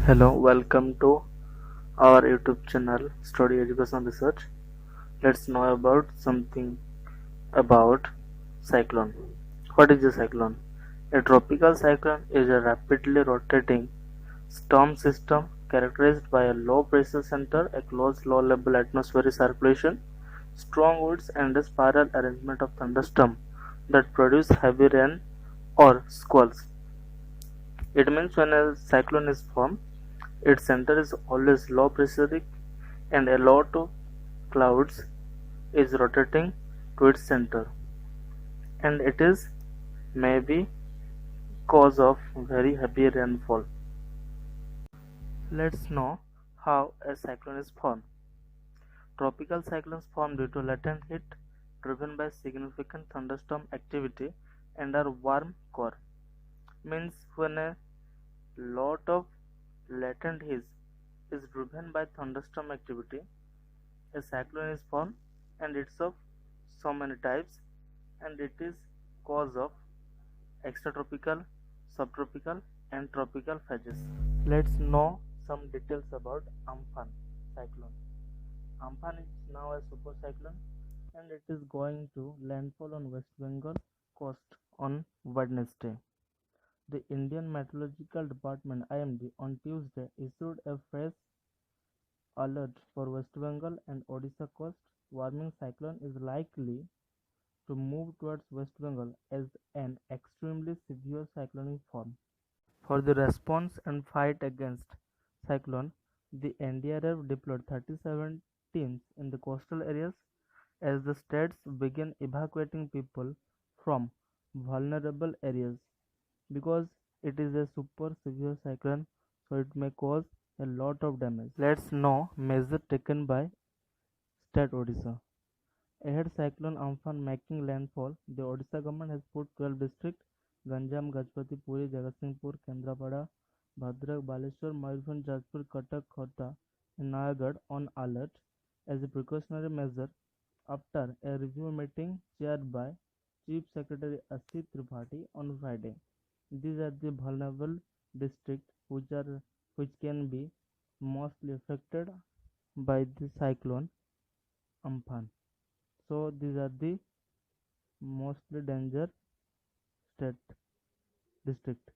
Hello, welcome to our YouTube channel Study Education Research. Let's know about something about cyclone. What is a cyclone? A tropical cyclone is a rapidly rotating storm system characterized by a low pressure center, a close low level atmospheric circulation, strong winds, and a spiral arrangement of thunderstorms that produce heavy rain or squalls. It means when a cyclone is formed, its center is always low pressure and a lot of clouds is rotating to its center, and it is maybe cause of very heavy rainfall. Let's know how a cyclone is formed. Tropical cyclones form due to latent heat driven by significant thunderstorm activity and are warm core. Means when a lot of latent heat is driven by thunderstorm activity, a cyclone is formed, and it's of so many types, and it is cause of extratropical, subtropical, and tropical phases. Let's know some details about Amphan cyclone. Amphan is now a super cyclone, and it is going to landfall on West Bengal coast on Wednesday. The Indian Meteorological Department (IMD) on Tuesday issued a fresh alert for West Bengal and Odisha coast. Warming cyclone is likely to move towards West Bengal as an extremely severe cyclonic form. For the response and fight against cyclone, the NDRF deployed 37 teams in the coastal areas as the states began evacuating people from vulnerable areas. Because it is a super severe cyclone, so it may cause a lot of damage. Let's know measures taken by state Odisha. Ahead cyclone Amphan making landfall, the Odisha government has put 12 districts Ganjam, Gajpati, Puri, Jagatsinghpur, Kendrapada, Bhadrak, Baleshwar, Mayurbhanj, Jajpur, Cuttack, Khorda and Nayagad on alert as a precautionary measure after a review meeting chaired by Chief Secretary Asit Tripathi on Friday. These are the vulnerable districts which can be mostly affected by the cyclone Amphan. So these are the mostly danger state district.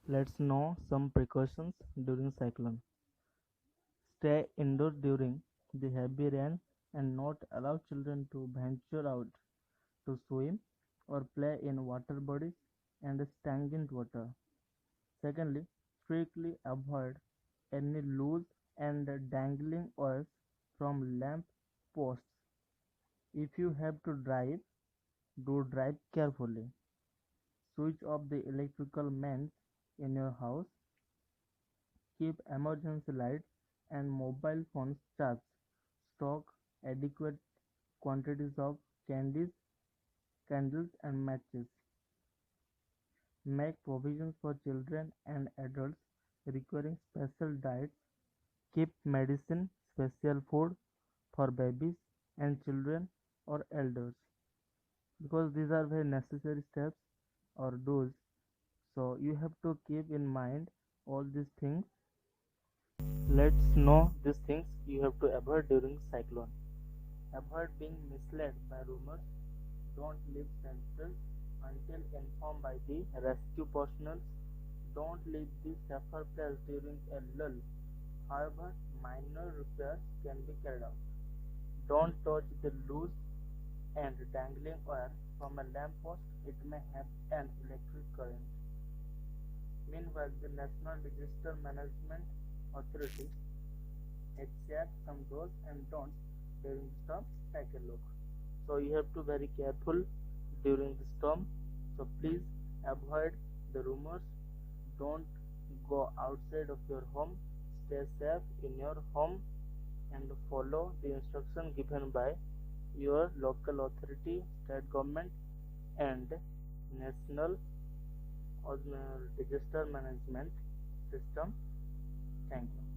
Let's know some precautions during cyclone. Stay indoors during the heavy rain and not allow children to venture out to swim or play in water bodies and stagnant water. Secondly, strictly avoid any loose and dangling wires from lamp posts. If you have to drive, do drive carefully. Switch off the electrical mains in your house. Keep emergency lights and mobile phones charged. Stock adequate quantities of candles and matches. Make provisions for children and adults requiring special diets. Keep medicine, special food for babies and children or elders, because these are very necessary steps or dose. So you have to keep in mind all these things. Let's know these things you have to avoid during cyclone. Avoid being misled by rumors. Don't leave shelters until informed by the rescue personnel. Don't leave the safer place during a lull. However, minor repairs can be carried out. Don't touch the loose and dangling wire from a lamppost. It may have an electric current. Meanwhile, the National Disaster Management Authority has shared some do's and don'ts during the storm. Take a look. So you have to be very careful during the storm. So please avoid the rumors. Don't go outside of your home. Stay safe in your home and follow the instruction given by your local authority, state government and national disaster management system. Thank you.